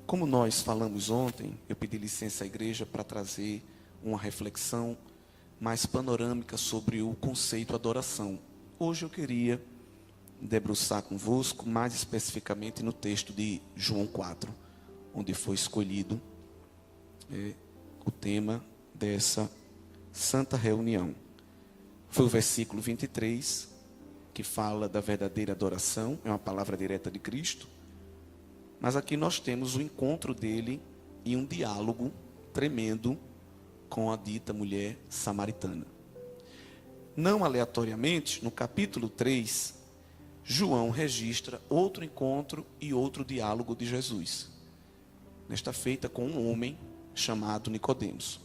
Como nós falamos ontem, eu pedi licença à igreja para trazer uma reflexão mais panorâmica sobre o conceito adoração. Hoje eu queria debruçar convosco mais especificamente no texto de João 4, onde foi escolhido o tema dessa santa reunião. Foi o versículo 23, que fala da verdadeira adoração, é uma palavra direta de Cristo. Mas aqui nós temos o encontro dele e um diálogo tremendo com a dita mulher samaritana. Não aleatoriamente, no capítulo 3, João registra outro encontro e outro diálogo de Jesus. Nesta feita com um homem chamado Nicodemos.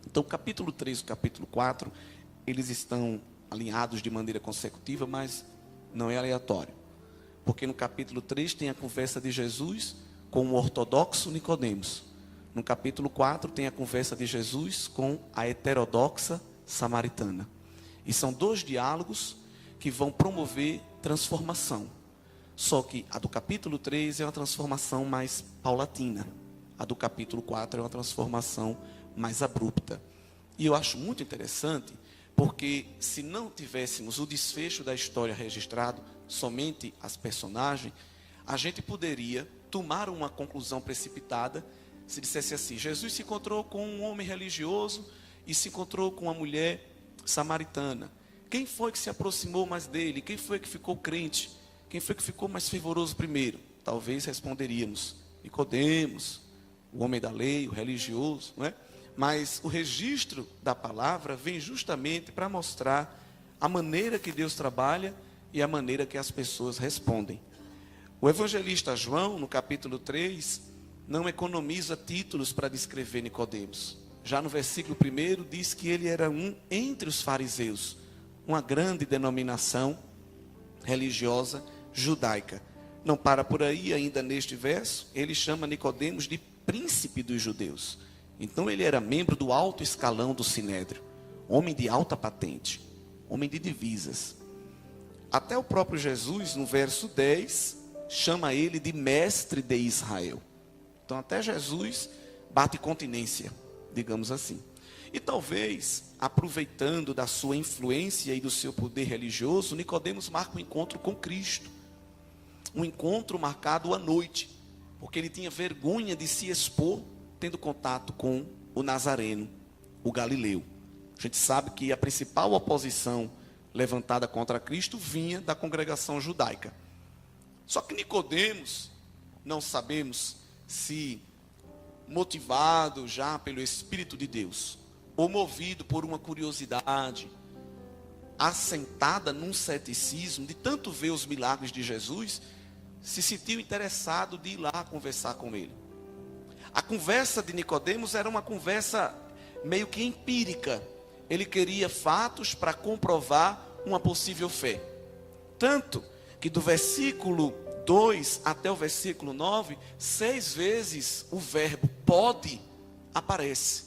Então, o capítulo 3 e o capítulo 4, eles estão alinhados de maneira consecutiva, mas não é aleatório. Porque no capítulo 3 tem a conversa de Jesus com o ortodoxo Nicodemos. No capítulo 4 tem a conversa de Jesus com a heterodoxa samaritana. E são dois diálogos que vão promover transformação. Só que a do capítulo 3 é uma transformação mais paulatina. A do capítulo 4 é uma transformação mais abrupta. E eu acho muito interessante, porque se não tivéssemos o desfecho da história registrado, somente as personagens, a gente poderia tomar uma conclusão precipitada se dissesse assim: Jesus se encontrou com um homem religioso e se encontrou com uma mulher samaritana. Quem foi que se aproximou mais dele? Quem foi que ficou crente? Quem foi que ficou mais fervoroso primeiro? Talvez responderíamos: Nicodemos, o homem da lei, o religioso, não é? Mas o registro da palavra vem justamente para mostrar a maneira que Deus trabalha e a maneira que as pessoas respondem. O evangelista João, no capítulo 3, não economiza títulos para descrever Nicodemos. Já no versículo 1 diz que ele era um entre os fariseus, uma grande denominação religiosa judaica. Não para por aí, ainda neste verso, ele chama Nicodemos de príncipe dos judeus. Então ele era membro do alto escalão do Sinédrio, homem de alta patente, homem de divisas. Até o próprio Jesus, no verso 10, chama ele de mestre de Israel. Então até Jesus bate continência, digamos assim. E talvez, aproveitando da sua influência e do seu poder religioso, Nicodemos marca um encontro com Cristo. Um encontro marcado à noite, porque ele tinha vergonha de se expor tendo contato com o Nazareno, o Galileu. A gente sabe que a principal oposição levantada contra Cristo vinha da congregação judaica. Só que Nicodemos, não sabemos se motivado já pelo Espírito de Deus, ou movido por uma curiosidade, assentada num ceticismo, de tanto ver os milagres de Jesus, se sentiu interessado de ir lá conversar com ele. A conversa de Nicodemos era uma conversa meio que empírica. Ele queria fatos para comprovar uma possível fé. Tanto que do versículo 2 até o versículo 9, 6 vezes o verbo pode aparece.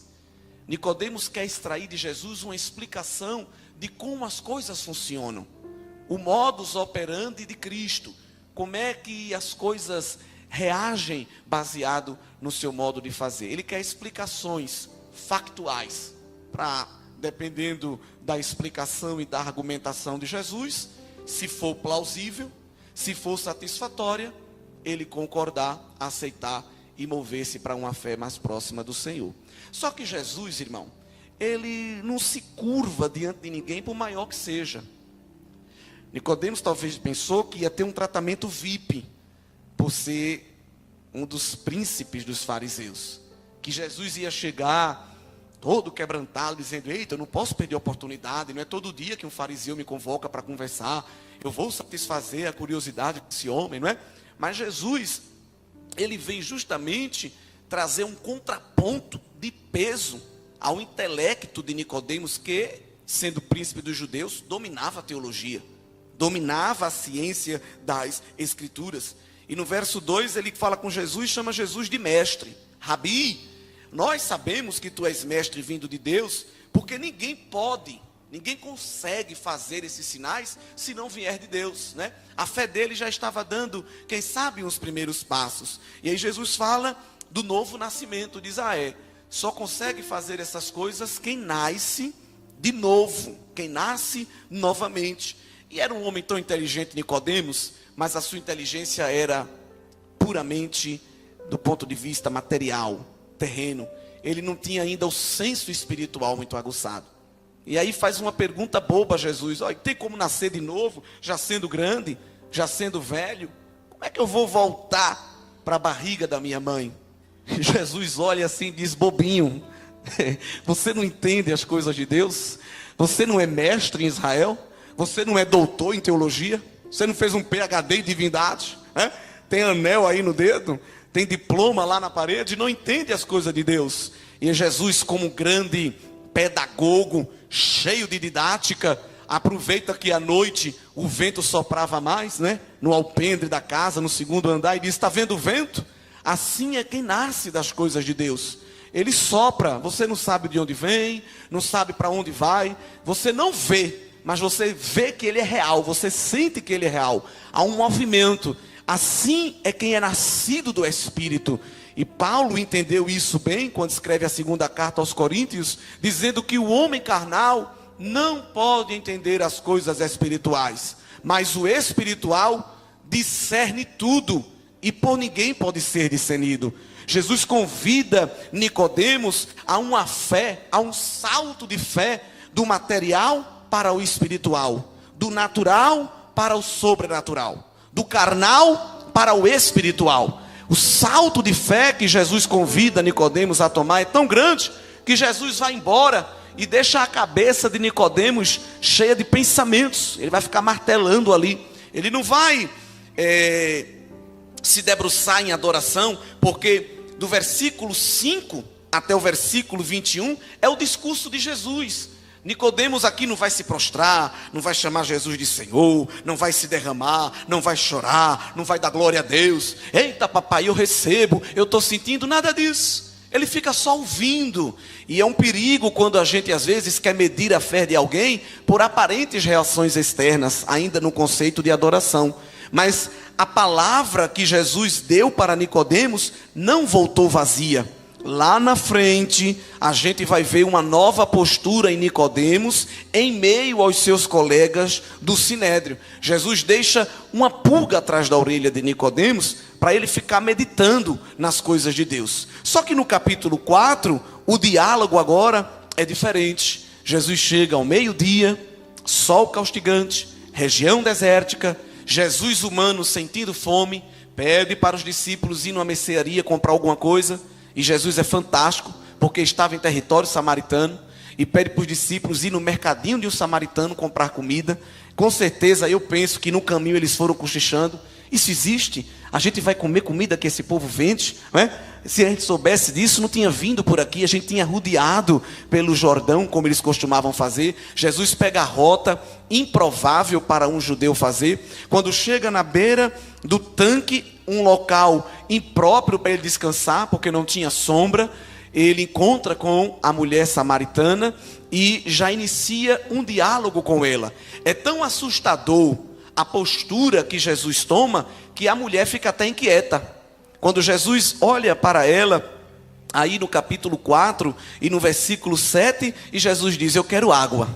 Nicodemos quer extrair de Jesus uma explicação de como as coisas funcionam. O modus operandi de Cristo. Como é que as coisas reagem baseado no seu modo de fazer. Ele quer explicações factuais para, dependendo da explicação e da argumentação de Jesus, se for plausível, se for satisfatória, ele concordar, aceitar e mover-se para uma fé mais próxima do Senhor. Só que Jesus, irmão, ele não se curva diante de ninguém, por maior que seja. Nicodemos talvez pensou que ia ter um tratamento VIP, por ser um dos príncipes dos fariseus. Que Jesus ia chegar todo quebrantado, dizendo: eita, eu não posso perder a oportunidade, não é todo dia que um fariseu me convoca para conversar, eu vou satisfazer a curiosidade desse homem, não é? Mas Jesus, ele vem justamente trazer um contraponto de peso ao intelecto de Nicodemos, que, sendo príncipe dos judeus, dominava a teologia, dominava a ciência das escrituras. E no verso 2 ele fala com Jesus, chama Jesus de mestre. Rabi, nós sabemos que tu és mestre vindo de Deus, porque ninguém pode Ninguém consegue fazer esses sinais se não vier de Deus, né? A fé dele já estava dando, quem sabe, os primeiros passos. E aí Jesus fala do novo nascimento, diz: só consegue fazer essas coisas quem nasce de novo, quem nasce novamente. E era um homem tão inteligente, Nicodemos, mas a sua inteligência era puramente do ponto de vista material, terreno. Ele não tinha ainda o senso espiritual muito aguçado. E aí faz uma pergunta boba a Jesus: tem como nascer de novo, já sendo grande, já sendo velho? Como é que eu vou voltar para a barriga da minha mãe? E Jesus olha assim e diz: bobinho, você não entende as coisas de Deus? Você não é mestre em Israel? Você não é doutor em teologia? Você não fez um PhD em divindade? Tem anel aí no dedo? Tem diploma lá na parede? Não entende as coisas de Deus? E Jesus, como grande pedagogo, cheio de didática, aproveita que à noite o vento soprava mais, né? No alpendre da casa, no segundo andar, e diz: está vendo o vento? Assim é quem nasce das coisas de Deus. Ele sopra, você não sabe de onde vem, não sabe para onde vai, você não vê, mas você vê que ele é real, você sente que ele é real. Há um movimento. Assim é quem é nascido do Espírito. E Paulo entendeu isso bem quando escreve a segunda carta aos Coríntios, dizendo que o homem carnal não pode entender as coisas espirituais, mas o espiritual discerne tudo, e por ninguém pode ser discernido. Jesus convida Nicodemos a uma fé, a um salto de fé, do material para o espiritual, do natural para o sobrenatural, do carnal para o espiritual. O salto de fé que Jesus convida Nicodemos a tomar é tão grande que Jesus vai embora e deixa a cabeça de Nicodemos cheia de pensamentos. Ele vai ficar martelando ali. Ele não vai se debruçar em adoração, porque do versículo 5 até o versículo 21 é o discurso de Jesus. Nicodemos aqui não vai se prostrar, não vai chamar Jesus de Senhor, não vai se derramar, não vai chorar, não vai dar glória a Deus. Eita papai, eu recebo, eu estou sentindo, nada disso. Ele fica só ouvindo. E é um perigo quando a gente às vezes quer medir a fé de alguém por aparentes reações externas, ainda no conceito de adoração. Mas a palavra que Jesus deu para Nicodemos não voltou vazia. Lá na frente, a gente vai ver uma nova postura em Nicodemos, em meio aos seus colegas do Sinédrio. Jesus deixa uma pulga atrás da orelha de Nicodemos, para ele ficar meditando nas coisas de Deus. Só que no capítulo 4, o diálogo agora é diferente. Jesus chega ao meio-dia, sol caustigante, região desértica. Jesus humano sentindo fome, pede para os discípulos ir numa mercearia comprar alguma coisa. E Jesus é fantástico, porque estava em território samaritano, e pede para os discípulos ir no mercadinho de um samaritano comprar comida. Com certeza eu penso que no caminho eles foram cochichando: isso existe? A gente vai comer comida que esse povo vende, não é? Se a gente soubesse disso, não tinha vindo por aqui, a gente tinha rodeado pelo Jordão, como eles costumavam fazer. Jesus pega a rota improvável para um judeu fazer. Quando chega na beira do tanque, um local impróprio para ele descansar, porque não tinha sombra, ele encontra com a mulher samaritana e já inicia um diálogo com ela. É tão assustador a postura que Jesus toma, que a mulher fica até inquieta. Quando Jesus olha para ela, aí no capítulo 4 e no versículo 7, e Jesus diz: eu quero água.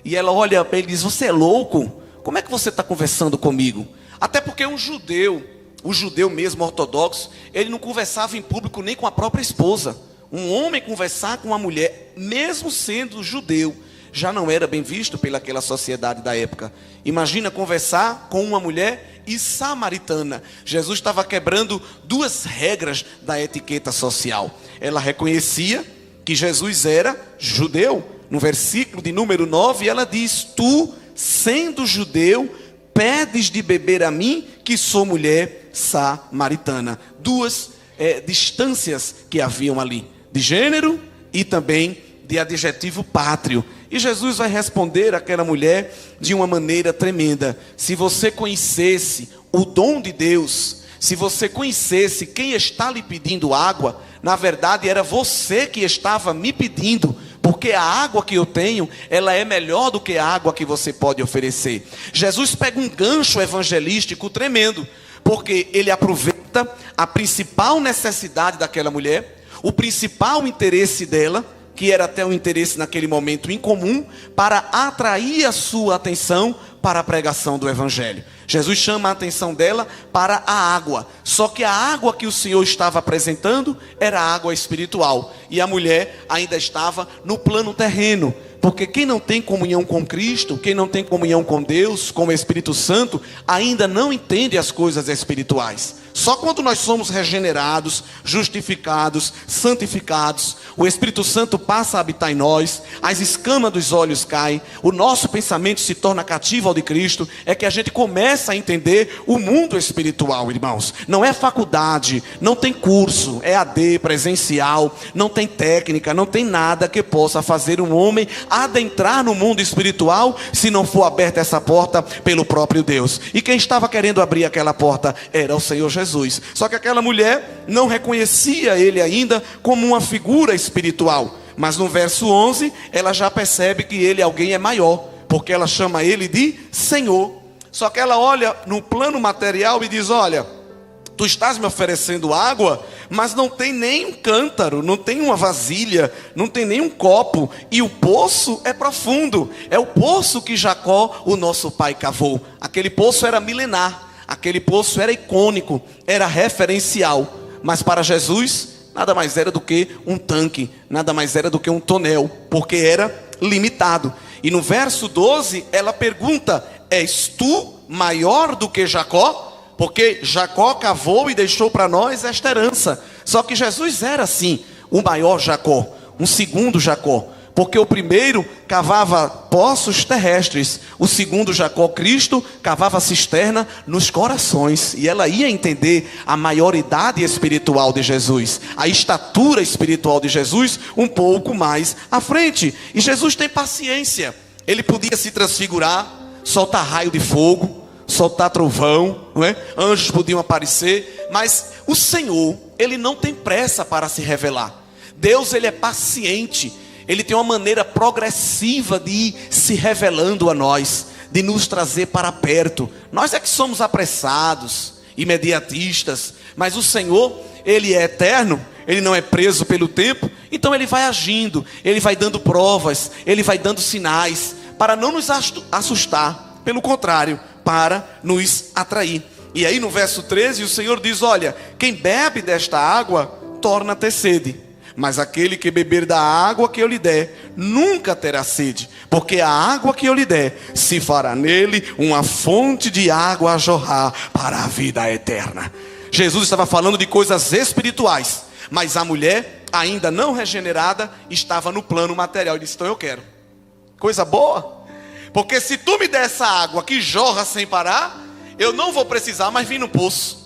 E ela olha para ele e diz: você é louco? Como é que você está conversando comigo? Até porque um judeu, o judeu mesmo ortodoxo, ele não conversava em público nem com a própria esposa. Um homem conversar com uma mulher, mesmo sendo judeu, já não era bem visto pelaquela sociedade da época. Imagina conversar com uma mulher e samaritana. Jesus estava quebrando duas regras da etiqueta social. Ela reconhecia que Jesus era judeu. No versículo de número 9, ela diz: tu, sendo judeu, pedes de beber a mim, que sou mulher samaritana. Duas distâncias que haviam ali, de gênero e também de adjetivo pátrio. E Jesus vai responder àquela mulher de uma maneira tremenda: se você conhecesse o dom de Deus, se você conhecesse quem está lhe pedindo água, na verdade era você que estava me pedindo, porque a água que eu tenho, ela é melhor do que a água que você pode oferecer. Jesus pega um gancho evangelístico tremendo, porque ele aproveita a principal necessidade daquela mulher, o principal interesse dela, que era até um interesse naquele momento incomum, para atrair a sua atenção para a pregação do evangelho. Jesus chama a atenção dela para a água, só que a água que o Senhor estava apresentando era água espiritual, e a mulher ainda estava no plano terreno, porque quem não tem comunhão com Cristo, quem não tem comunhão com Deus, com o Espírito Santo, ainda não entende as coisas espirituais. Só quando nós somos regenerados, justificados, santificados, o Espírito Santo passa a habitar em nós, as escamas dos olhos caem, o nosso pensamento se torna cativo ao de Cristo, é que a gente começa a entender o mundo espiritual, irmãos. Não é faculdade, não tem curso, é AD, presencial, não tem técnica, não tem nada que possa fazer um homem adentrar no mundo espiritual, se não for aberta essa porta pelo próprio Deus. E quem estava querendo abrir aquela porta era o Senhor Jesus. Só que aquela mulher não reconhecia ele ainda como uma figura espiritual. Mas no verso 11, ela já percebe que ele alguém é maior, porque ela chama ele de Senhor. Só que ela olha no plano material e diz: olha, tu estás me oferecendo água, mas não tem nem um cântaro, não tem uma vasilha, não tem nem um copo, e o poço é profundo. É o poço que Jacó, o nosso pai, cavou. Aquele poço era milenar, aquele poço era icônico, era referencial, mas para Jesus nada mais era do que um tanque, nada mais era do que um tonel, porque era limitado. E no verso 12 ela pergunta: és tu maior do que Jacó? Porque Jacó cavou e deixou para nós esta herança. Só que Jesus era assim, o maior Jacó, um segundo Jacó, porque o primeiro cavava poços terrestres, o segundo Jacó, Cristo, cavava cisterna nos corações. E ela ia entender a maioridade espiritual de Jesus, a estatura espiritual de Jesus um pouco mais à frente. E Jesus tem paciência. Ele podia se transfigurar, soltar raio de fogo, soltar trovão, não é? Anjos podiam aparecer, mas o Senhor, ele não tem pressa para se revelar. Deus, ele é paciente. Ele tem uma maneira progressiva de ir se revelando a nós, de nos trazer para perto. Nós é que somos apressados, imediatistas, mas o Senhor, ele é eterno, ele não é preso pelo tempo, então ele vai agindo, ele vai dando provas, ele vai dando sinais, para não nos assustar, pelo contrário, para nos atrair. E aí no verso 13 o Senhor diz: olha, quem bebe desta água torna a ter sede, mas aquele que beber da água que eu lhe der nunca terá sede, porque a água que eu lhe der se fará nele uma fonte de água a jorrar para a vida eterna. Jesus estava falando de coisas espirituais, mas a mulher, ainda não regenerada, estava no plano material. Ele disse: então eu quero. Coisa boa, porque se tu me der essa água que jorra sem parar, eu não vou precisar mais vir no poço.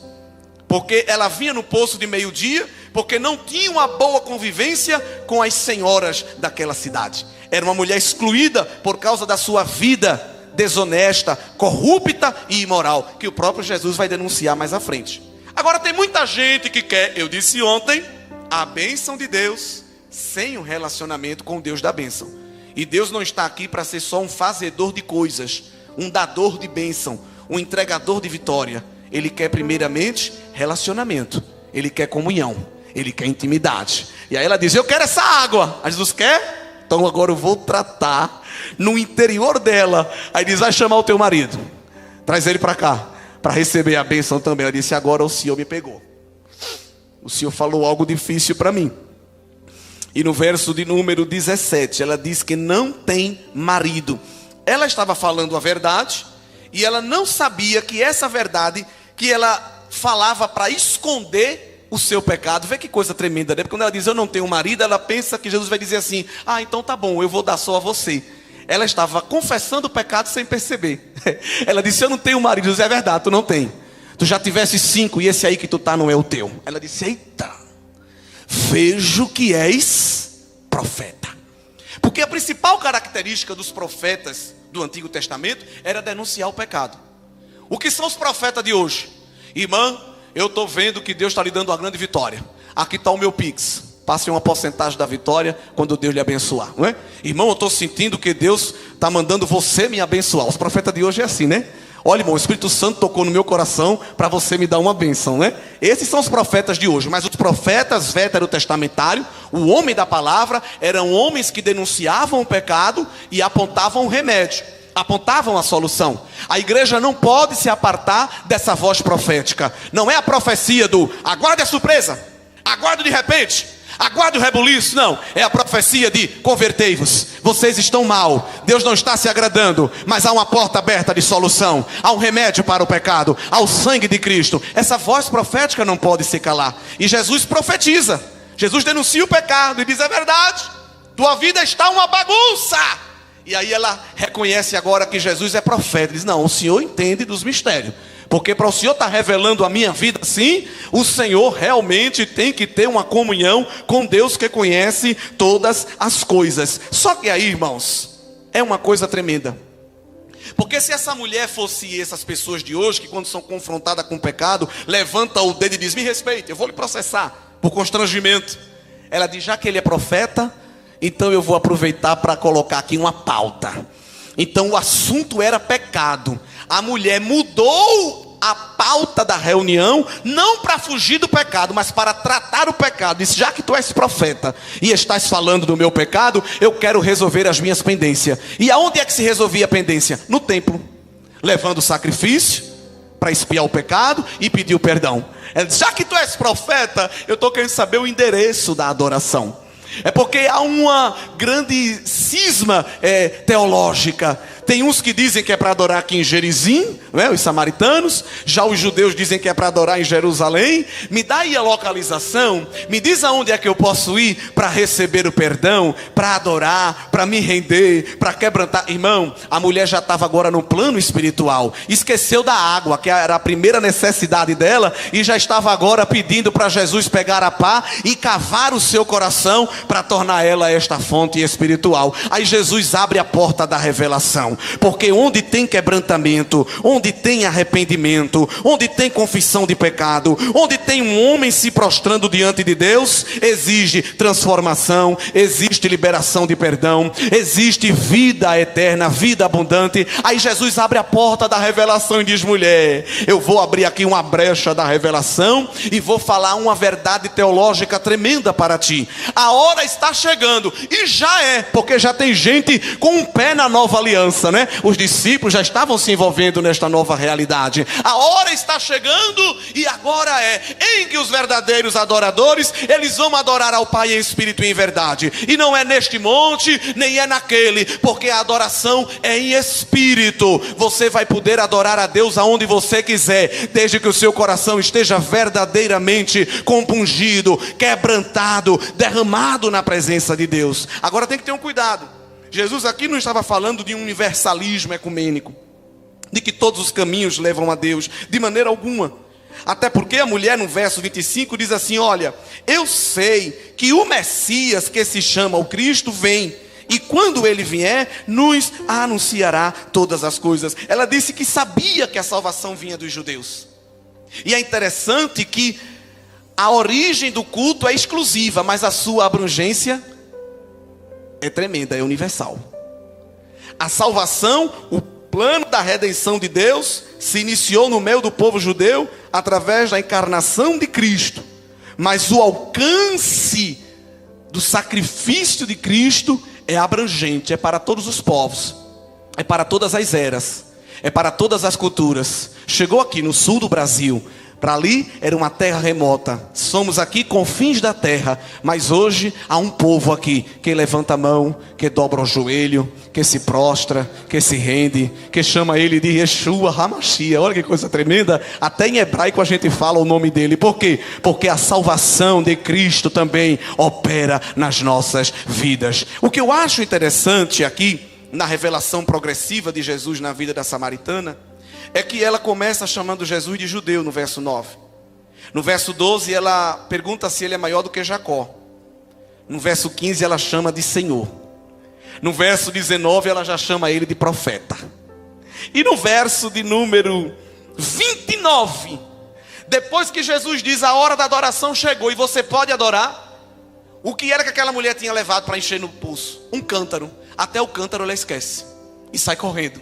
Porque ela vinha no poço de meio-dia, porque não tinha uma boa convivência com as senhoras daquela cidade. Era uma mulher excluída por causa da sua vida desonesta, corrupta e imoral, que o próprio Jesus vai denunciar mais à frente. Agora tem muita gente que quer, eu disse ontem, a bênção de Deus sem um relacionamento com o Deus da bênção. E Deus não está aqui para ser só um fazedor de coisas, um dador de bênção, um entregador de vitória. Ele quer primeiramente relacionamento, ele quer comunhão, ele quer intimidade. E aí ela diz: eu quero essa água. Aí Jesus: quer? Então agora eu vou tratar no interior dela. Aí diz: vai chamar o teu marido, traz ele para cá, para receber a bênção também. Ela disse: agora o Senhor me pegou, o Senhor falou algo difícil para mim. E no verso de número 17 ela diz que não tem marido. Ela estava falando a verdade, e ela não sabia que essa verdade que ela falava para esconder o seu pecado. Vê que coisa tremenda, né? Porque quando ela diz: eu não tenho marido, ela pensa que Jesus vai dizer assim: ah, então tá bom, eu vou dar só a você. Ela estava confessando o pecado sem perceber. Ela disse: eu não tenho marido. Jesus: é verdade, tu não tem. Tu já tivesse 5 e esse aí que tu tá não é o teu. Ela disse: eita, vejo que és profeta. Porque a principal característica dos profetas do Antigo Testamento era denunciar o pecado. O que são os profetas de hoje? Irmã, eu estou vendo que Deus está lhe dando uma grande vitória. Aqui está o meu Pix. Passe uma porcentagem da vitória quando Deus lhe abençoar, não é? Irmão, eu estou sentindo que Deus está mandando você me abençoar. Os profetas de hoje é assim, né? Olha, irmão, o Espírito Santo tocou no meu coração para você me dar uma bênção, né? Esses são os profetas de hoje. Mas os profetas veterotestamentários, o homem da palavra, eram homens que denunciavam o pecado e apontavam o remédio, apontavam a solução. A igreja não pode se apartar dessa voz profética. Não é a profecia do aguarde a surpresa, aguarde de repente, aguarde o rebuliço. Não, é a profecia de convertei-vos, vocês estão mal, Deus não está se agradando, mas há uma porta aberta de solução, há um remédio para o pecado, há o sangue de Cristo. Essa voz profética não pode se calar. E Jesus profetiza, Jesus denuncia o pecado e diz: é verdade, tua vida está uma bagunça. E aí ela reconhece agora que Jesus é profeta. Diz: não, o Senhor entende dos mistérios, porque para o Senhor estar revelando a minha vida assim, o Senhor realmente tem que ter uma comunhão com Deus que conhece todas as coisas. Só que aí, irmãos, é uma coisa tremenda. Porque se essa mulher fosse essas pessoas de hoje, que quando são confrontadas com o pecado, levanta o dedo e diz: me respeite, eu vou lhe processar por constrangimento. Ela diz: já que ele é profeta, então eu vou aproveitar para colocar aqui uma pauta. Então o assunto era pecado. A mulher mudou a pauta da reunião, não para fugir do pecado, mas para tratar o pecado. Disse: já que tu és profeta e estás falando do meu pecado, eu quero resolver as minhas pendências. E aonde é que se resolvia a pendência? No templo, levando o sacrifício para expiar o pecado e pedir o perdão. Ela disse: já que tu és profeta, eu estou querendo saber o endereço da adoração. É porque há uma grande cisma teológica. Tem uns que dizem que é para adorar aqui em Gerizim, né, os samaritanos. Já os judeus dizem que é para adorar em Jerusalém. Me dá aí a localização. Me diz aonde é que eu posso ir para receber o perdão, para adorar, para me render, para quebrantar. Irmão, a mulher já estava agora no plano espiritual. Esqueceu da água, que era a primeira necessidade dela, e já estava agora pedindo para Jesus pegar a pá e cavar o seu coração para tornar ela esta fonte espiritual. Aí Jesus abre a porta da revelação. Porque onde tem quebrantamento, onde tem arrependimento, onde tem confissão de pecado, onde tem um homem se prostrando diante de Deus, exige transformação, existe liberação de perdão, existe vida eterna, vida abundante. Aí Jesus abre a porta da revelação e diz: mulher, eu vou abrir aqui uma brecha da revelação e vou falar uma verdade teológica tremenda para ti. A hora está chegando, e já é, porque já tem gente com um pé na nova aliança, né? Os discípulos já estavam se envolvendo nesta nova realidade. A hora está chegando, e agora é em que os verdadeiros adoradores, eles vão adorar ao Pai em espírito e em verdade. E não é neste monte, nem é naquele, porque a adoração é em espírito. Você vai poder adorar a Deus aonde você quiser, desde que o seu coração esteja verdadeiramente compungido, quebrantado, derramado na presença de Deus. Agora tem que ter um cuidado. Jesus aqui não estava falando de um universalismo ecumênico, de que todos os caminhos levam a Deus, de maneira alguma. Até porque a mulher no verso 25 diz assim: olha, eu sei que o Messias, que se chama o Cristo, vem, e quando ele vier, nos anunciará todas as coisas. Ela disse que sabia que a salvação vinha dos judeus. E é interessante que a origem do culto é exclusiva, mas a sua abrangência é tremenda, é universal. A salvação, o plano da redenção de Deus, se iniciou no meio do povo judeu através da encarnação de Cristo. Mas o alcance do sacrifício de Cristo é abrangente, é para todos os povos, é para todas as eras, é para todas as culturas. Chegou aqui no sul do Brasil. Para ali era uma terra remota. Somos aqui confins da terra, mas hoje há um povo aqui que levanta a mão, que dobra o joelho, que se prostra, que se rende, que chama ele de Yeshua HaMashiach. Olha que coisa tremenda. Até em hebraico a gente fala o nome dele. Por quê? Porque a salvação de Cristo também opera nas nossas vidas. O que eu acho interessante aqui na revelação progressiva de Jesus na vida da samaritana é que ela começa chamando Jesus de judeu no verso 9. No verso 12 ela pergunta se ele é maior do que Jacó. No verso 15 ela chama de Senhor. No verso 19 ela já chama ele de profeta. E no verso de número 29, depois que Jesus diz: a hora da adoração chegou e você pode adorar, O que era que aquela mulher tinha levado para encher no pulso? Um cântaro. Até o cântaro ela esquece. E sai correndo.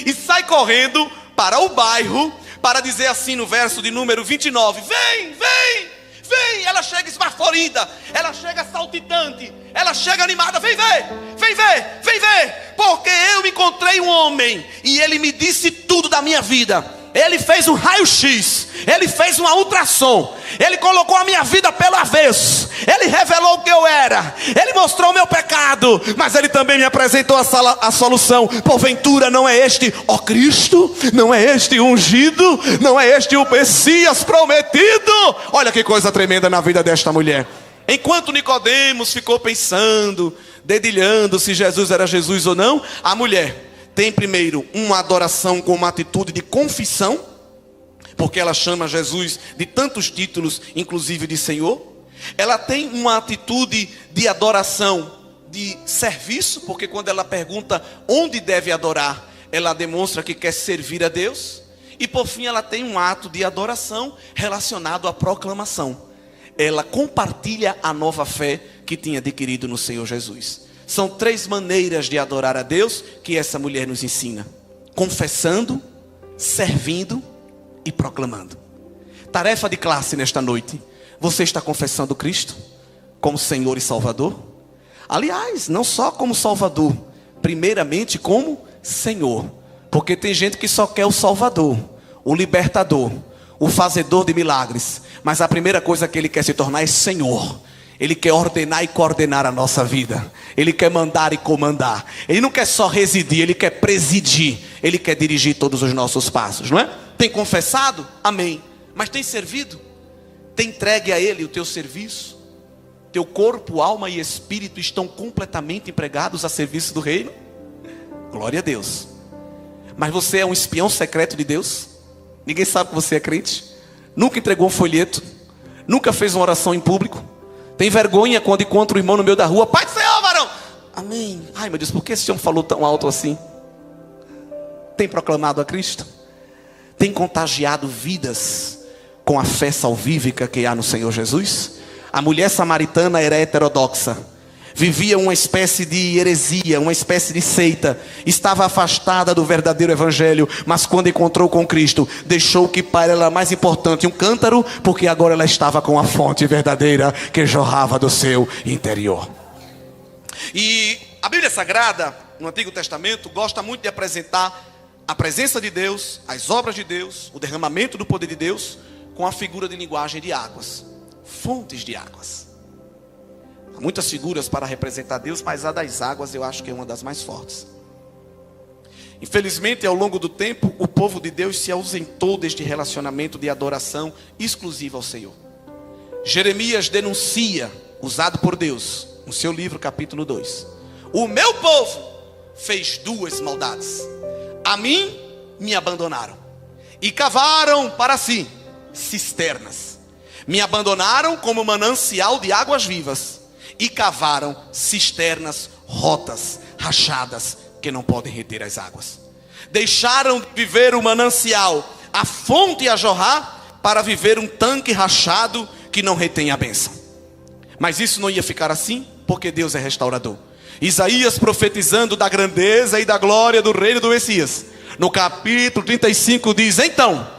E sai correndo para o bairro, para dizer assim no verso de número 29, vem, vem, vem. Ela chega esbaforida, ela chega saltitante, ela chega animada, vem ver, vem ver, vem ver. Porque eu encontrei um homem e ele me disse tudo da minha vida. Ele fez um raio-x, ele fez uma ultrassom, ele colocou a minha vida pelo avesso, ele revelou o que eu era, ele mostrou o meu pecado, mas ele também me apresentou a solução. Porventura não é este o Cristo? Não é este o ungido? Não é este o Messias prometido? Olha que coisa tremenda na vida desta mulher. Enquanto Nicodemos ficou pensando, dedilhando se Jesus era Jesus ou não, a mulher tem primeiro uma adoração com uma atitude de confissão, porque ela chama Jesus de tantos títulos, inclusive de Senhor. Ela tem uma atitude de adoração, de serviço, porque quando ela pergunta onde deve adorar, ela demonstra que quer servir a Deus. E por fim ela tem um ato de adoração relacionado à proclamação. Ela compartilha a nova fé que tinha adquirido no Senhor Jesus. São 3 maneiras de adorar a Deus que essa mulher nos ensina: confessando, servindo e proclamando. Tarefa de classe nesta noite: você está confessando Cristo como Senhor e Salvador? Aliás, não só como Salvador, primeiramente como Senhor. Porque tem gente que só quer o Salvador, o libertador, o fazedor de milagres, mas a primeira coisa que ele quer se tornar é Senhor. Ele quer ordenar e coordenar a nossa vida. Ele quer mandar e comandar. Ele não quer só residir, ele quer presidir. Ele quer dirigir todos os nossos passos, não é? Tem confessado? Amém. Mas tem servido? Tem entregue a Ele o teu serviço? Teu corpo, alma e espírito estão completamente empregados a serviço do reino? Glória a Deus. Mas você é um espião secreto de Deus? Ninguém sabe que você é crente? Nunca entregou um folheto? Nunca fez uma oração em público? Tem vergonha quando encontra o irmão no meio da rua? Pai do Senhor, varão! Amém. Ai meu Deus, por que esse homem falou tão alto assim? Tem proclamado a Cristo? Tem contagiado vidas com a fé salvífica que há no Senhor Jesus? A mulher samaritana era heterodoxa, vivia uma espécie de heresia, uma espécie de seita, estava afastada do verdadeiro evangelho, mas quando encontrou com Cristo, deixou que para ela mais importante um cântaro, porque agora ela estava com a fonte verdadeira que jorrava do seu interior. E a Bíblia Sagrada, no Antigo Testamento, gosta muito de apresentar a presença de Deus, as obras de Deus, o derramamento do poder de Deus, com a figura de linguagem de águas, fontes de águas. Há muitas figuras para representar Deus, mas a das águas eu acho que é uma das mais fortes. Infelizmente, ao longo do tempo, o povo de Deus se ausentou deste relacionamento de adoração exclusiva ao Senhor. Jeremias denuncia, usado por Deus, no seu livro capítulo 2. O meu povo fez 2 maldades. A mim me abandonaram e cavaram para si cisternas. Me abandonaram como manancial de águas vivas e cavaram cisternas rotas, rachadas, que não podem reter as águas. Deixaram de viver o manancial, a fonte a jorrar, para viver um tanque rachado que não retém a bênção. Mas isso não ia ficar assim, porque Deus é restaurador. Isaías, profetizando da grandeza e da glória do reino do Messias, no capítulo 35 diz: então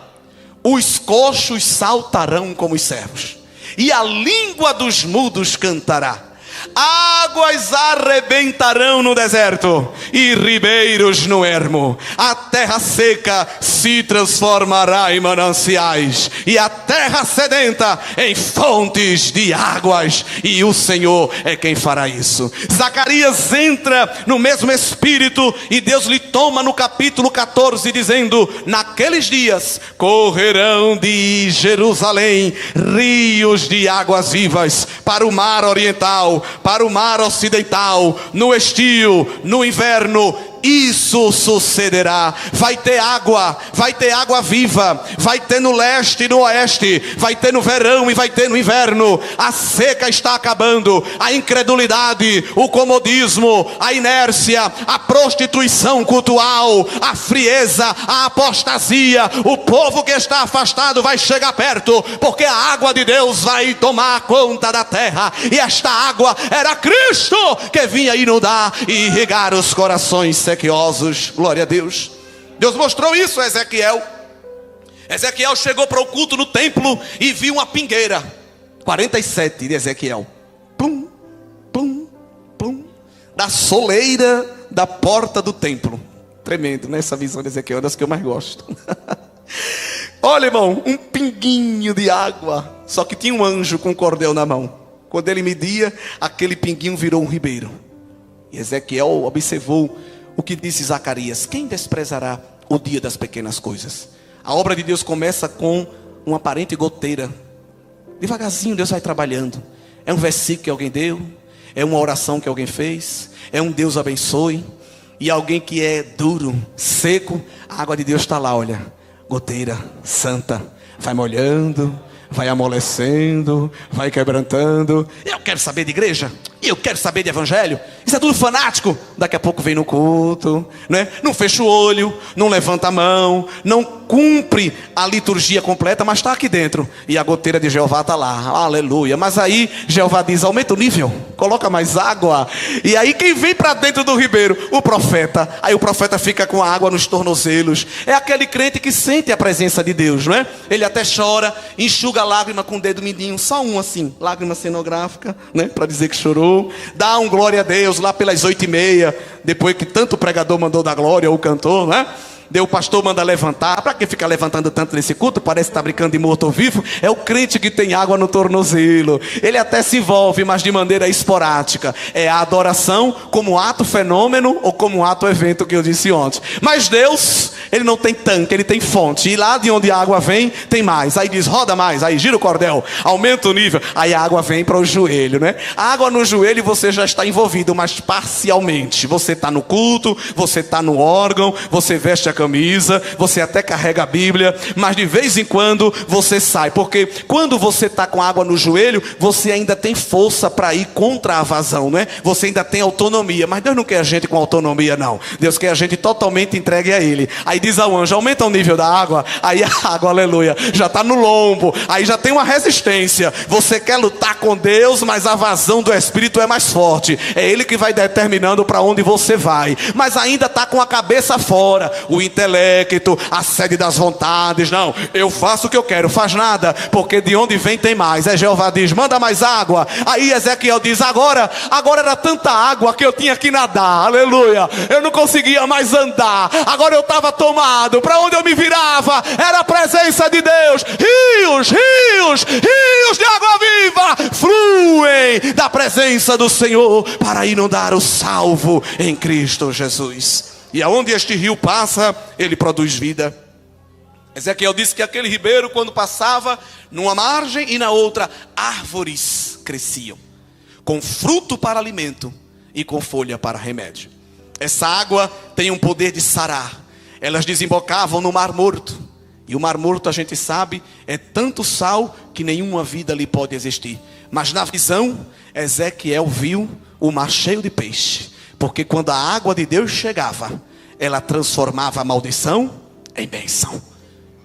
os coxos saltarão como os servos, e a língua dos mudos cantará. Águas arrebentarão no deserto e ribeiros no ermo. A terra seca se transformará em mananciais, e a terra sedenta em fontes de águas, e o Senhor é quem fará isso. Zacarias entra no mesmo espírito, e Deus lhe toma no capítulo 14 dizendo: naqueles dias correrão de Jerusalém rios de águas vivas para o mar oriental, para o mar ocidental, no estio, no inverno, isso sucederá. Vai ter água viva, vai ter no leste e no oeste, vai ter no verão e vai ter no inverno. A seca está acabando, a incredulidade, o comodismo, a inércia, a prostituição cultural, a frieza, a apostasia. O povo que está afastado vai chegar perto, porque a água de Deus vai tomar conta da terra. E esta água era Cristo que vinha inundar e irrigar os corações sequiosos. Glória a Deus. Deus mostrou isso a Ezequiel. Ezequiel chegou para o culto no templo e viu uma pingueira. 47 de Ezequiel. Plum, plum, plum. Da soleira da porta do templo. Tremendo, né? Essa visão de Ezequiel é das que eu mais gosto. Olha, irmão, um pinguinho de água. Só que tinha um anjo com um cordel na mão. Quando ele media, aquele pinguinho virou um ribeiro. E Ezequiel observou o que disse Zacarias: quem desprezará o dia das pequenas coisas? A obra de Deus começa com uma aparente goteira. Devagarzinho Deus vai trabalhando. É um versículo que alguém deu, é uma oração que alguém fez, é um Deus abençoe. E alguém que é duro, seco, a água de Deus está lá, olha, goteira santa, vai molhando, vai amolecendo, vai quebrantando. Eu quero saber de igreja, e eu quero saber de evangelho. Isso é tudo fanático. Daqui a pouco vem no culto, né? Não fecha o olho, não levanta a mão, não cumpre a liturgia completa, mas está aqui dentro. E a goteira de Jeová está lá, aleluia. Mas aí Jeová diz: aumenta o nível, coloca mais água. E aí quem vem para dentro do ribeiro? O profeta. Aí o profeta fica com a água nos tornozelos. É aquele crente que sente a presença de Deus, não é? Ele até chora, enxuga a lágrima com o dedo mindinho, só um assim, lágrima cenográfica, né? Para dizer que chorou. Dá um glória a Deus lá pelas 8h30, depois que tanto o pregador mandou dar glória, ou o cantor, né? Deu, o pastor manda levantar. Para que fica levantando tanto nesse culto? Parece que está brincando de morto ou vivo. É o crente que tem água no tornozelo. Ele até se envolve, mas de maneira esporádica. É a adoração como ato fenômeno ou como ato evento, que eu disse ontem. Mas Deus, ele não tem tanque, ele tem fonte. E lá de onde a água vem, tem mais. Aí diz: roda mais, aí gira o cordel, aumenta o nível. Aí a água vem para o joelho, né? A água no joelho você já está envolvido, mas parcialmente. Você está no culto, você está no órgão, você veste a camisa, você até carrega a Bíblia, mas de vez em quando você sai, porque quando você está com água no joelho, você ainda tem força para ir contra a vazão, não é? Você ainda tem autonomia, mas Deus não quer a gente com autonomia, não. Deus quer a gente totalmente entregue a Ele. Aí diz ao anjo: aumenta o nível da água. Aí a água, aleluia, já está no lombo, aí já tem uma resistência. Você quer lutar com Deus, mas a vazão do Espírito é mais forte. É Ele que vai determinando para onde você vai, mas ainda está com a cabeça fora, o intelecto, a sede das vontades. Não, eu faço o que eu quero, faz nada, porque de onde vem tem mais. Aí Jeová diz: manda mais água. Aí Ezequiel diz: agora era tanta água que eu tinha que nadar, aleluia, eu não conseguia mais andar, agora eu estava tomado. Para onde eu me virava era a presença de Deus. Rios de água viva fluem da presença do Senhor para inundar o salvo em Cristo Jesus. E aonde este rio passa, ele produz vida. Ezequiel disse que aquele ribeiro, quando passava, numa margem e na outra, árvores cresciam, com fruto para alimento e com folha para remédio. Essa água tem um poder de sarar. Elas desembocavam no Mar Morto. E o Mar Morto, a gente sabe, é tanto sal que nenhuma vida ali pode existir. Mas na visão, Ezequiel viu o mar cheio de peixe. Porque quando a água de Deus chegava, ela transformava a maldição em bênção.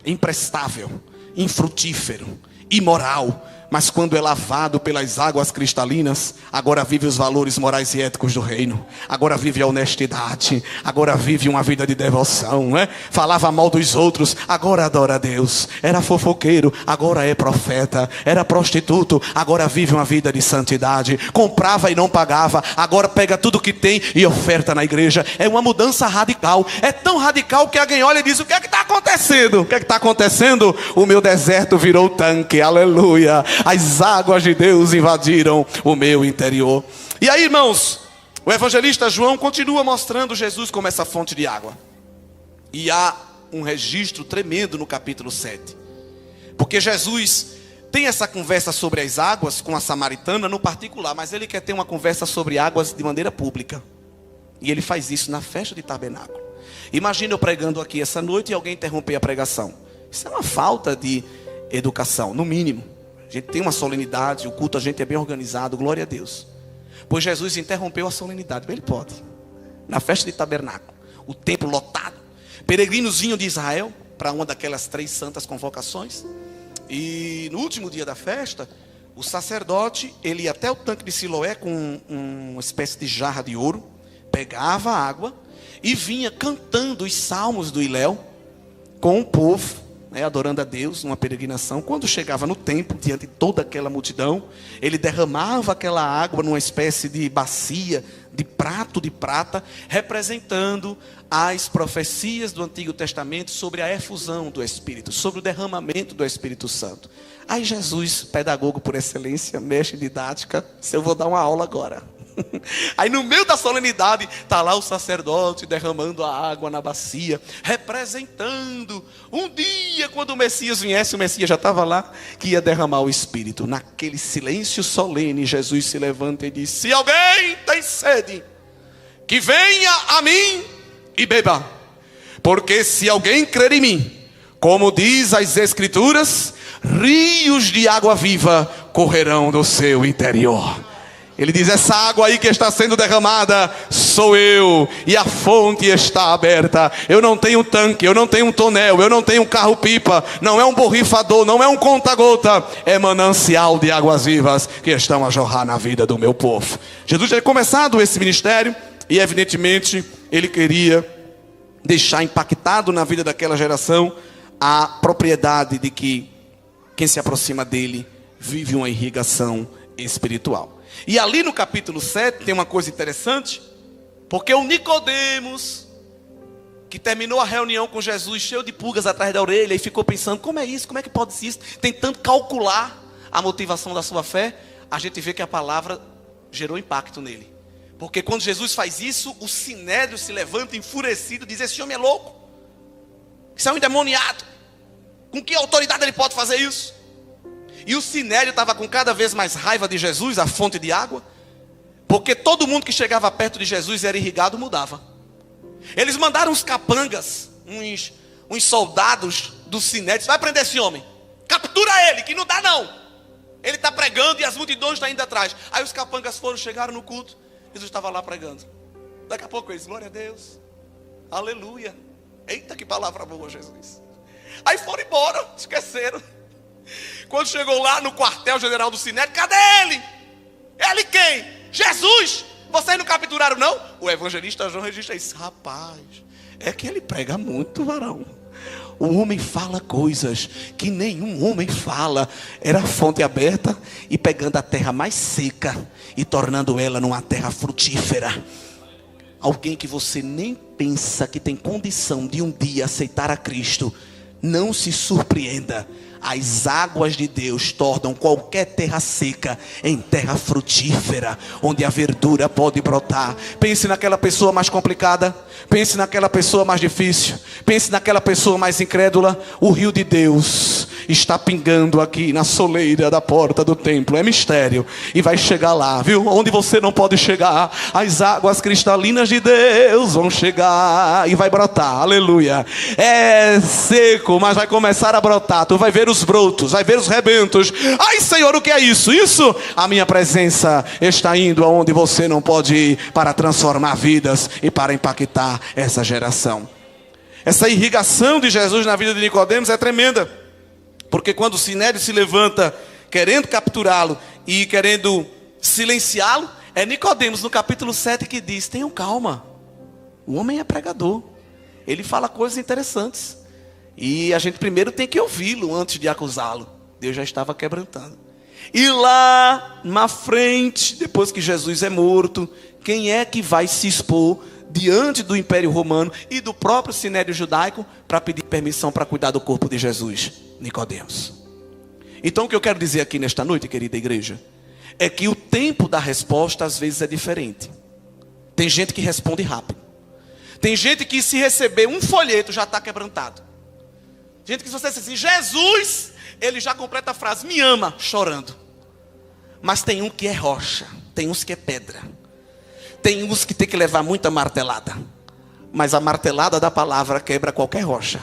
Imprestável, infrutífero, imoral. Mas quando é lavado pelas águas cristalinas, agora vive os valores morais e éticos do reino. Agora vive a honestidade. Agora vive uma vida de devoção, né? Falava mal dos outros, agora adora a Deus. Era fofoqueiro, agora é profeta. Era prostituto, agora vive uma vida de santidade. Comprava e não pagava, agora pega tudo que tem e oferta na igreja. É uma mudança radical. É tão radical que alguém olha e diz: o que é que está acontecendo? O que é que está acontecendo? O meu deserto virou tanque, aleluia. As águas de Deus invadiram o meu interior. E aí, irmãos, o evangelista João continua mostrando Jesus como essa fonte de água. E há um registro tremendo no capítulo 7. Porque Jesus tem essa conversa sobre as águas com a samaritana no particular, mas ele quer ter uma conversa sobre águas de maneira pública. E ele faz isso na festa de tabernáculo. Imagina eu pregando aqui essa noite e alguém interromper a pregação. Isso é uma falta de educação, no mínimo. A gente tem uma solenidade, o culto a gente é bem organizado, glória a Deus. Pois Jesus interrompeu a solenidade, ele pode. Na festa de tabernáculo, o templo lotado. Peregrinos vinham de Israel para uma daquelas 3 santas convocações. E no último dia da festa, o sacerdote, ele ia até o tanque de Siloé com uma espécie de jarra de ouro, pegava a água e vinha cantando os salmos do Iléu com o povo, adorando a Deus numa peregrinação. Quando chegava no templo, diante de toda aquela multidão, ele derramava aquela água numa espécie de bacia, de prato de prata, representando as profecias do Antigo Testamento sobre a efusão do Espírito, sobre o derramamento do Espírito Santo. Aí Jesus, pedagogo por excelência, mestre de didática, se eu vou dar uma aula agora. Aí no meio da solenidade está lá o sacerdote derramando a água na bacia, representando um dia quando o Messias viesse. O Messias já estava lá, que ia derramar o Espírito. Naquele silêncio solene, Jesus se levanta e diz: se alguém tem sede, que venha a mim e beba. Porque se alguém crer em mim, como diz as Escrituras, rios de água viva correrão do seu interior. Ele diz: essa água aí que está sendo derramada sou eu, e a fonte está aberta. Eu não tenho tanque, eu não tenho um tonel, eu não tenho um carro-pipa, não é um borrifador, não é um conta-gota, é manancial de águas vivas que estão a jorrar na vida do meu povo. Jesus já tinha começado esse ministério e evidentemente ele queria deixar impactado na vida daquela geração a propriedade de que quem se aproxima dele vive uma irrigação espiritual. E ali no capítulo 7 tem uma coisa interessante, porque o Nicodemos, que terminou a reunião com Jesus cheio de pulgas atrás da orelha e ficou pensando: como é isso, como é que pode ser isso, tentando calcular a motivação da sua fé, a gente vê que a palavra gerou impacto nele. Porque quando Jesus faz isso, o sinédrio se levanta enfurecido, diz: esse homem é louco, isso é um endemoniado, com que autoridade ele pode fazer isso? E o sinédrio estava com cada vez mais raiva de Jesus, a fonte de água, porque todo mundo que chegava perto de Jesus e era irrigado mudava. Eles mandaram uns capangas, uns soldados do sinédrio: vai prender esse homem, captura ele, que não dá não, ele está pregando e as multidões estão indo atrás. Aí os capangas chegaram no culto, Jesus estava lá pregando. Daqui a pouco eles: glória a Deus, aleluia, eita que palavra boa, Jesus. Aí foram embora, esqueceram. Quando chegou lá no quartel-general do sinédrio: cadê ele? Ele quem? Jesus! Vocês não capturaram não? O evangelista João registra isso. Rapaz, é que ele prega muito, varão. O homem fala coisas que nenhum homem fala. Era a fonte aberta e pegando a terra mais seca e tornando ela numa terra frutífera. Alguém que você nem pensa que tem condição de um dia aceitar a Cristo, não se surpreenda. As águas de Deus tornam qualquer terra seca em terra frutífera, onde a verdura pode brotar. Pense naquela pessoa mais complicada, pense naquela pessoa mais difícil, pense naquela pessoa mais incrédula. O rio de Deus está pingando aqui na soleira da porta do templo. É mistério, e vai chegar lá, viu? Onde você não pode chegar, as águas cristalinas de Deus vão chegar e vai brotar. Aleluia. É seco, mas vai começar a brotar. Tu vai ver os brotos, vai ver os rebentos. Ai, Senhor, o que é isso? Isso, a minha presença está indo aonde você não pode ir, para transformar vidas e para impactar essa geração. Essa irrigação de Jesus na vida de Nicodemos é tremenda, porque quando o sinédrio se levanta querendo capturá-lo e querendo silenciá-lo, é Nicodemos no capítulo 7 que diz: tenham calma, o homem é pregador, ele fala coisas interessantes, e a gente primeiro tem que ouvi-lo antes de acusá-lo. Deus já estava quebrantando. E lá na frente, depois que Jesus é morto, quem é que vai se expor diante do Império Romano e do próprio sinédrio judaico para pedir permissão para cuidar do corpo de Jesus? Nicodemos. Então o que eu quero dizer aqui nesta noite, querida igreja, é que o tempo da resposta às vezes é diferente. Tem gente que responde rápido. Tem gente que, se receber um folheto, já está quebrantado. Gente que, se você diz assim: Jesus, ele já completa a frase: me ama, chorando. Mas tem um que é rocha, tem uns que é pedra, Tem uns que tem que levar muita martelada, mas a martelada da palavra quebra qualquer rocha.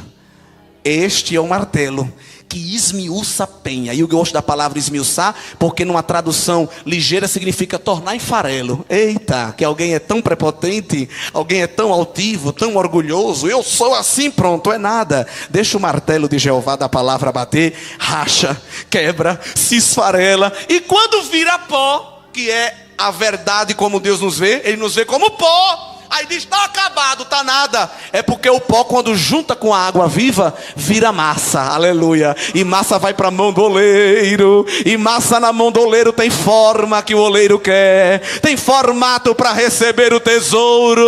Este é o martelo que esmiuça a penha. E eu gosto da palavra esmiuçar, porque numa tradução ligeira significa tornar em farelo. Eita, que alguém é tão prepotente, alguém é tão altivo, tão orgulhoso. Eu sou assim, pronto, é nada. Deixa o martelo de Jeová da palavra bater, racha, quebra, se esfarela. E quando vira pó, que é a verdade como Deus nos vê, Ele nos vê como pó. Aí diz, está acabado, está nada. É porque o pó, quando junta com a água viva, vira massa, aleluia. E massa vai para a mão do oleiro. E massa na mão do oleiro tem forma que o oleiro quer. Tem formato para receber o tesouro.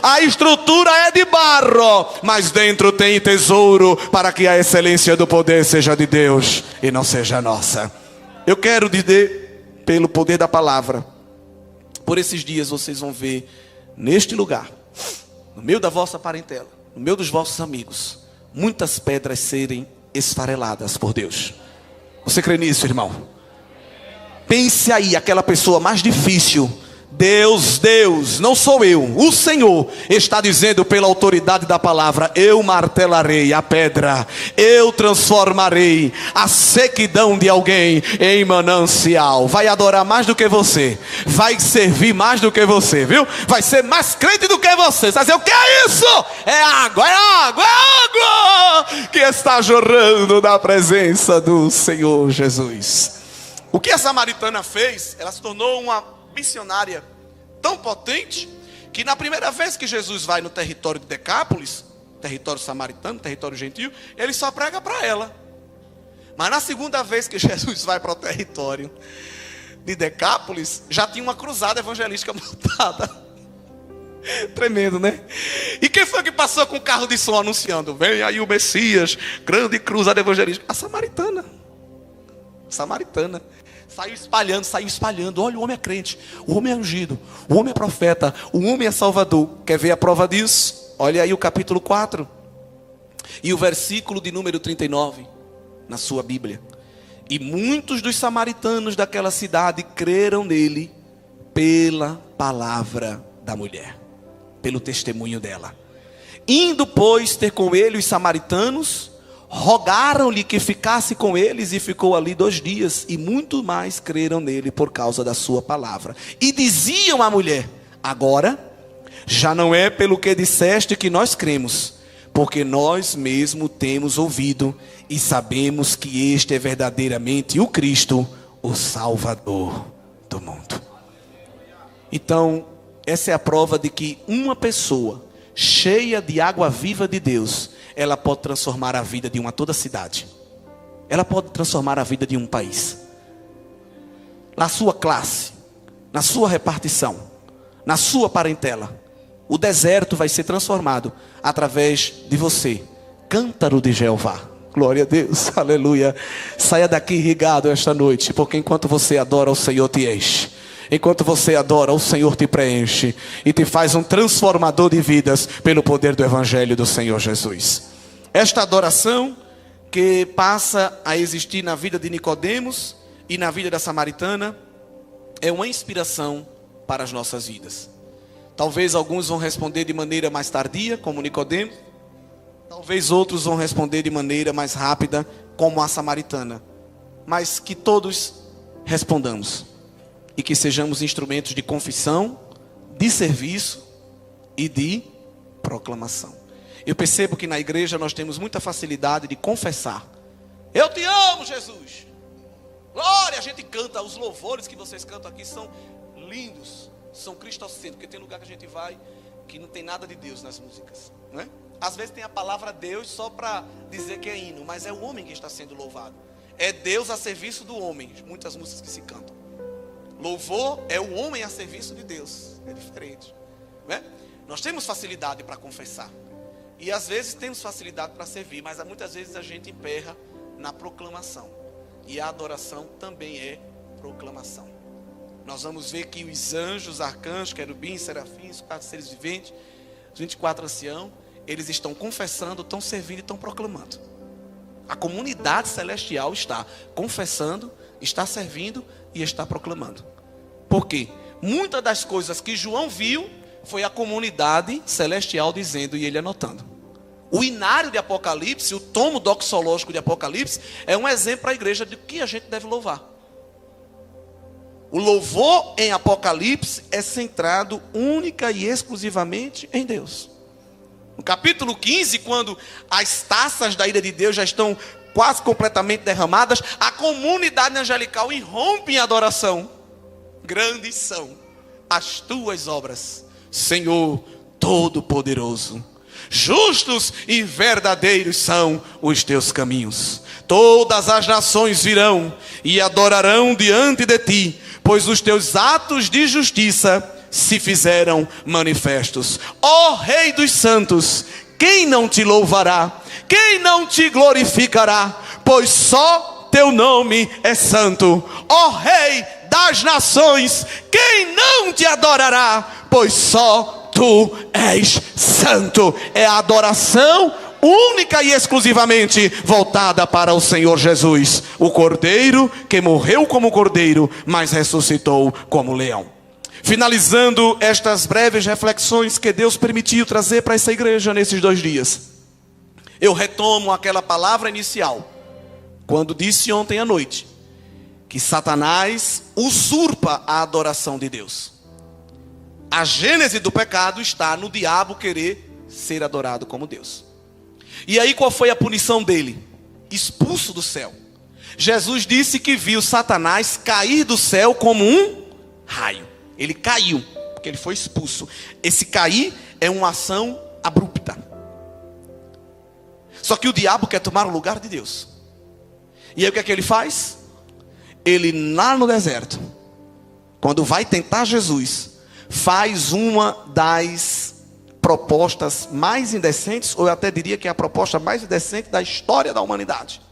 A estrutura é de barro, mas dentro tem tesouro, para que a excelência do poder seja de Deus e não seja nossa. Eu quero dizer, pelo poder da palavra, por esses dias vocês vão ver neste lugar, no meio da vossa parentela, no meio dos vossos amigos, muitas pedras serem esfareladas por Deus. Você crê nisso, irmão? Pense aí, aquela pessoa mais difícil. Deus, não sou eu, o Senhor está dizendo pela autoridade da palavra: eu martelarei a pedra, eu transformarei a sequidão de alguém em manancial. Vai adorar mais do que você, vai servir mais do que você, viu? Vai ser mais crente do que você. Você vai dizer, o que é isso? É água, que está jorrando da presença do Senhor Jesus. O que a samaritana fez? Ela se tornou uma missionária tão potente, que na primeira vez que Jesus vai no território de Decápolis, território samaritano, território gentil, ele só prega para ela. Mas na segunda vez que Jesus vai para o território de Decápolis, já tinha uma cruzada evangelística montada. Tremendo, né? E quem foi que passou com o carro de som anunciando? Vem aí o Messias, grande cruzada evangelística. A samaritana. Saiu espalhando. Olha, o homem é crente, o homem é ungido, o homem é profeta, o homem é salvador. Quer ver a prova disso? Olha aí o capítulo 4 e o versículo de número 39 na sua Bíblia. E muitos dos samaritanos daquela cidade creram nele pela palavra da mulher, pelo testemunho dela. Indo, pois, ter com ele os samaritanos, rogaram-lhe que ficasse com eles, e ficou ali 2 dias, e muito mais creram nele por causa da sua palavra. E diziam à mulher: agora já não é pelo que disseste que nós cremos, porque nós mesmo temos ouvido e sabemos que este é verdadeiramente o Cristo, o Salvador do mundo. Então, essa é a prova de que uma pessoa cheia de água viva de Deus, ela pode transformar a vida de toda cidade. Ela pode transformar a vida de um país. Na sua classe, na sua repartição, na sua parentela, o deserto vai ser transformado através de você, cântaro de Jeová. Glória a Deus, aleluia. Saia daqui irrigado esta noite, porque enquanto você adora, o Senhor te enche. Enquanto você adora, o Senhor te preenche e te faz um transformador de vidas pelo poder do Evangelho do Senhor Jesus. Esta adoração que passa a existir na vida de Nicodemos e na vida da samaritana é uma inspiração para as nossas vidas. Talvez alguns vão responder de maneira mais tardia, como Nicodemos. Talvez outros vão responder de maneira mais rápida, como a samaritana. Mas que todos respondamos. E que sejamos instrumentos de confissão, de serviço e de proclamação. Eu percebo que na igreja nós temos muita facilidade de confessar. Eu te amo, Jesus. Glória, a gente canta. Os louvores que vocês cantam aqui são lindos, são cristocêntricos. Porque tem lugar que a gente vai que não tem nada de Deus nas músicas, não é? Às vezes tem a palavra Deus só para dizer que é hino, mas é o homem que está sendo louvado. É Deus a serviço do homem. Muitas músicas que se cantam. Louvor é o homem a serviço de Deus. É diferente, não é? Nós temos facilidade para confessar. E às vezes temos facilidade para servir. Mas muitas vezes a gente emperra na proclamação. E a adoração também é proclamação. Nós vamos ver que os anjos, arcanjos, querubins, serafins, 4 seres viventes, os 24 anciãos, eles estão confessando, estão servindo e estão proclamando. A comunidade celestial está confessando, está servindo e está proclamando. Por quê? Muitas das coisas que João viu foi a comunidade celestial dizendo e ele anotando. O inário de Apocalipse, o tomo doxológico de Apocalipse, é um exemplo para a igreja de que a gente deve louvar. O louvor em Apocalipse é centrado única e exclusivamente em Deus. No capítulo 15, quando as taças da ira de Deus já estão quase completamente derramadas, a comunidade angelical irrompe em adoração. Grandes são as tuas obras, Senhor Todo-Poderoso. Justos e verdadeiros são os teus caminhos. Todas as nações virão e adorarão diante de ti, pois os teus atos de justiça se fizeram manifestos. Ó Rei dos santos, quem não te louvará? Quem não te glorificará? Pois só teu nome é santo. Ó Rei das nações, quem não te adorará? Pois só tu és santo. É a adoração única e exclusivamente voltada para o Senhor Jesus, o Cordeiro que morreu como cordeiro, mas ressuscitou como leão. Finalizando estas breves reflexões que Deus permitiu trazer para essa igreja nesses 2 dias, eu retomo aquela palavra inicial, quando disse ontem à noite, que Satanás usurpa a adoração de Deus. A gênese do pecado está no diabo querer ser adorado como Deus. E aí qual foi a punição dele? Expulso do céu. Jesus disse que viu Satanás cair do céu como um raio. Ele caiu, porque ele foi expulso. Esse cair é uma ação abrupta. Só que o diabo quer tomar o lugar de Deus. E aí o que é que ele faz? Ele lá no deserto, quando vai tentar Jesus, faz uma das propostas mais indecentes, ou eu até diria que é a proposta mais indecente da história da humanidade.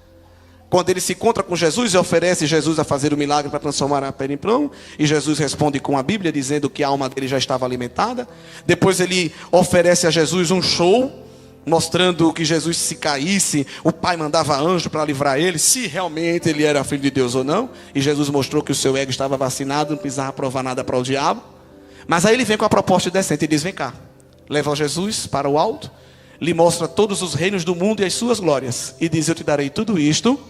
Quando ele se encontra com Jesus e oferece Jesus a fazer o milagre para transformar a pedra em pão, e Jesus responde com a Bíblia dizendo que a alma dele já estava alimentada. Depois ele oferece a Jesus um show, mostrando que Jesus, se caísse, o Pai mandava anjo para livrar ele, se realmente ele era filho de Deus ou não. E Jesus mostrou que o seu ego estava vacinado, não precisava provar nada para o diabo. Mas aí ele vem com a proposta decente e diz: vem cá, leva Jesus para o alto, lhe mostra todos os reinos do mundo e as suas glórias, e diz: eu te darei tudo isto.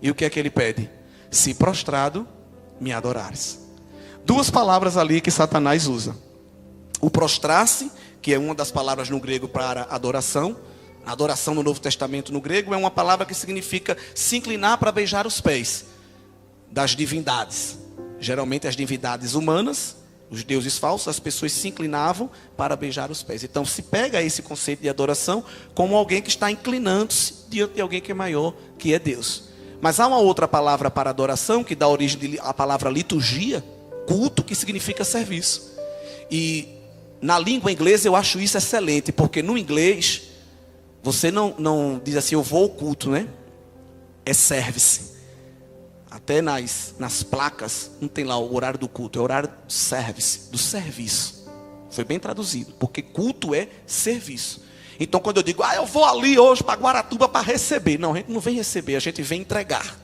E o que é que ele pede? Se prostrado me adorares. 2 palavras ali que Satanás usa. O prostrar-se, que é uma das palavras no grego para adoração. Adoração no Novo Testamento no grego é uma palavra que significa se inclinar para beijar os pés das divindades. Geralmente as divindades humanas, os deuses falsos, as pessoas se inclinavam para beijar os pés. Então se pega esse conceito de adoração como alguém que está inclinando-se diante de alguém que é maior, que é Deus. Mas há uma outra palavra para adoração que dá origem à palavra liturgia, culto, que significa serviço. E na língua inglesa eu acho isso excelente, porque no inglês você não diz assim, eu vou ao culto, né? É service. Até nas placas não tem lá o horário do culto, é o horário do service, do serviço. Foi bem traduzido, porque culto é serviço. Então quando eu digo, eu vou ali hoje para Guaratuba para receber. Não, a gente não vem receber, a gente vem entregar.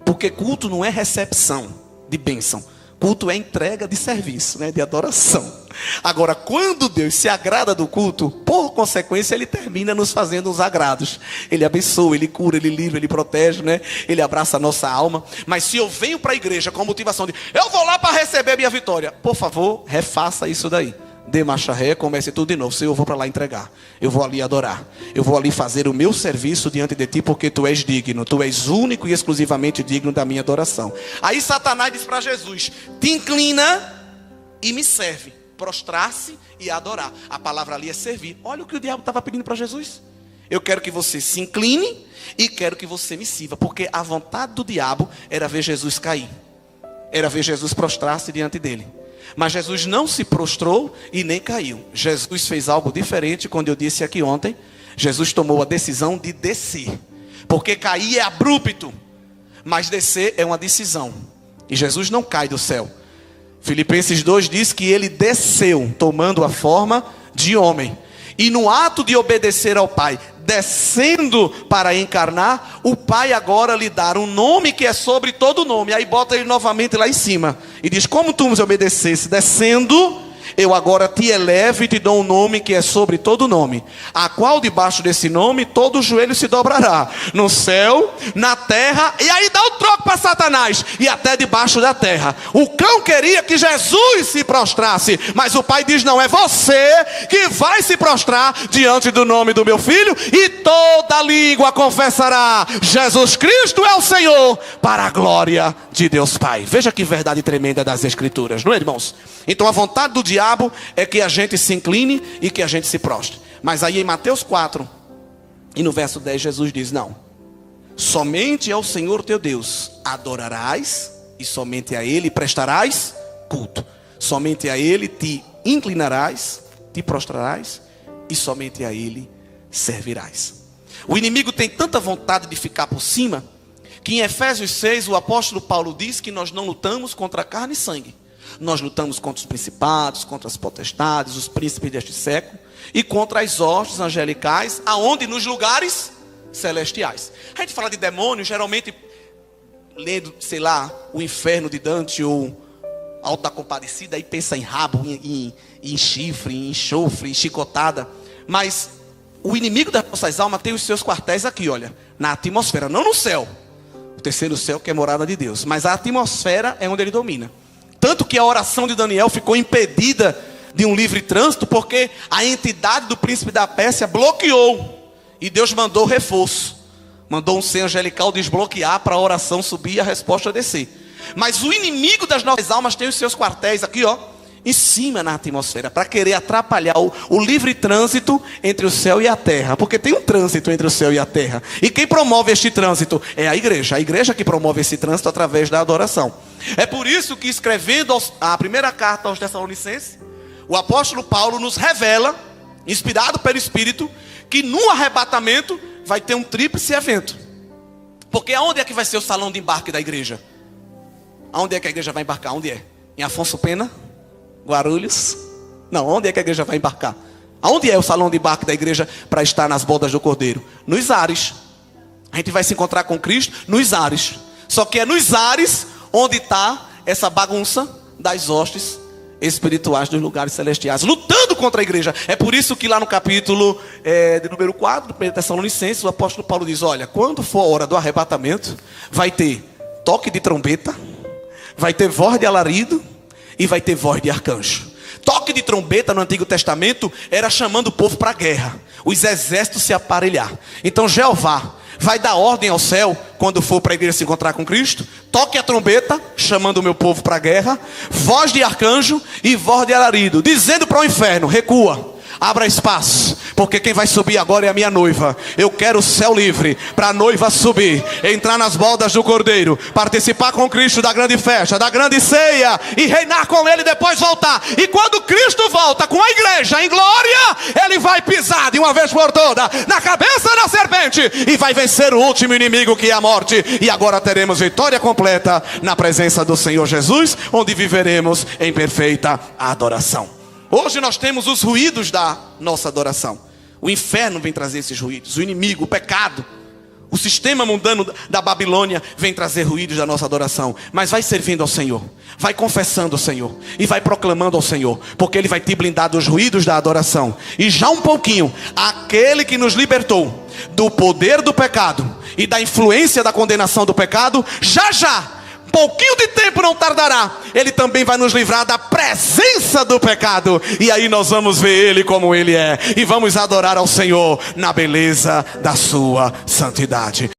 Porque culto não é recepção de bênção. Culto é entrega de serviço, né, de adoração. Agora, quando Deus se agrada do culto, por consequência, Ele termina nos fazendo os agrados. Ele abençoa, Ele cura, Ele livra, Ele protege, né? Ele abraça a nossa alma. Mas se eu venho para a igreja com a motivação de, eu vou lá para receber a minha vitória, por favor, refaça isso daí. Dê marcha ré, comece tudo de novo. Senhor, eu vou para lá entregar, eu vou ali adorar, eu vou ali fazer o meu serviço diante de ti, porque tu és digno, tu és único e exclusivamente digno da minha adoração. Aí Satanás diz para Jesus, te inclina e me serve. Prostrar-se e adorar. A palavra ali é servir. Olha o que o diabo estava pedindo para Jesus. Eu quero que você se incline e quero que você me sirva, porque a vontade do diabo era ver Jesus cair, era ver Jesus prostrar-se diante dele. Mas Jesus não se prostrou e nem caiu. Jesus fez algo diferente. Quando eu disse aqui ontem, Jesus tomou a decisão de descer, porque cair é abrupto, mas descer é uma decisão. E Jesus não cai do céu. Filipenses 2 diz que ele desceu, tomando a forma de homem. E no ato de obedecer ao Pai, descendo para encarnar, o Pai agora lhe dá um nome que é sobre todo nome. Aí bota ele novamente lá em cima e diz: como tu me obedecesse descendo, eu agora te elevo e te dou um nome que é sobre todo nome, a qual debaixo desse nome todo joelho se dobrará, no céu, na terra, e aí dá o troco para Satanás, e até debaixo da terra. O cão queria que Jesus se prostrasse, mas o Pai diz: não, é você que vai se prostrar diante do nome do meu filho, e toda língua confessará: Jesus Cristo é o Senhor, para a glória de Deus Pai. Veja que verdade tremenda das Escrituras, não é, irmãos? Então a vontade do diabo é que a gente se incline e que a gente se prostre. Mas aí em Mateus 4 e no verso 10 Jesus diz: não, somente ao Senhor teu Deus adorarás, e somente a Ele prestarás culto. Somente a Ele te inclinarás, te prostrarás, e somente a Ele servirás. O inimigo tem tanta vontade de ficar por cima, que em Efésios 6 o apóstolo Paulo diz que nós não lutamos contra carne e sangue. Nós lutamos contra os principados, contra as potestades, os príncipes deste século, e contra as hostes angelicais, aonde? Nos lugares celestiais. A gente fala de demônio, geralmente lendo, sei lá, o inferno de Dante ou Alto da Compadecida, aí pensa em rabo, em chifre, em enxofre, em chicotada. Mas o inimigo das nossas almas tem os seus quartéis aqui, olha, na atmosfera, não no céu. O terceiro céu que é morada de Deus, mas a atmosfera é onde ele domina. Tanto que a oração de Daniel ficou impedida de um livre trânsito, porque a entidade do príncipe da Pérsia bloqueou. E Deus mandou reforço. Mandou um ser angelical desbloquear para a oração subir e a resposta descer. Mas o inimigo das nossas almas tem os seus quartéis aqui, ó, em cima na atmosfera, para querer atrapalhar o livre trânsito entre o céu e a terra. Porque tem um trânsito entre o céu e a terra. E quem promove este trânsito é a igreja que promove esse trânsito através da adoração. É por isso que, escrevendo a primeira carta aos Tessalonicenses, o apóstolo Paulo nos revela, inspirado pelo Espírito, que no arrebatamento vai ter um tríplice evento. Porque aonde é que vai ser o salão de embarque da igreja? Aonde é que a igreja vai embarcar? Onde é? Em Afonso Pena? Guarulhos? Não, onde é que a igreja vai embarcar? Aonde é o salão de embarque da igreja para estar nas bodas do Cordeiro? Nos ares. A gente vai se encontrar com Cristo nos ares. Só que é nos ares onde está essa bagunça das hostes espirituais dos lugares celestiais, lutando contra a igreja. É por isso que lá no capítulo de número 4 do 1 Tessalonicenses, o apóstolo Paulo diz: olha, quando for a hora do arrebatamento, vai ter toque de trombeta, vai ter voz de alarido e vai ter voz de arcanjo. Toque de trombeta no Antigo Testamento era chamando o povo para a guerra, os exércitos se aparelhar. Então Jeová vai dar ordem ao céu, quando for para a igreja se encontrar com Cristo: toque a trombeta, chamando o meu povo para a guerra, voz de arcanjo e voz de alarido, dizendo para o inferno: recua, abra espaço, porque quem vai subir agora é a minha noiva. Eu quero o céu livre para a noiva subir, entrar nas bodas do Cordeiro, participar com Cristo da grande festa, da grande ceia, e reinar com Ele, depois voltar. E quando Cristo volta com a igreja em glória, Ele vai pisar de uma vez por toda na cabeça da serpente e vai vencer o último inimigo, que é a morte. E agora teremos vitória completa na presença do Senhor Jesus, onde viveremos em perfeita adoração. Hoje nós temos os ruídos da nossa adoração. O inferno vem trazer esses ruídos. O inimigo, o pecado, o sistema mundano da Babilônia vem trazer ruídos da nossa adoração. Mas vai servindo ao Senhor, vai confessando ao Senhor e vai proclamando ao Senhor, porque Ele vai te blindar dos ruídos da adoração. E já um pouquinho, aquele que nos libertou do poder do pecado e da influência da condenação do pecado, já pouquinho de tempo não tardará, Ele também vai nos livrar da presença do pecado. E aí nós vamos ver Ele como Ele é, e vamos adorar ao Senhor na beleza da sua santidade.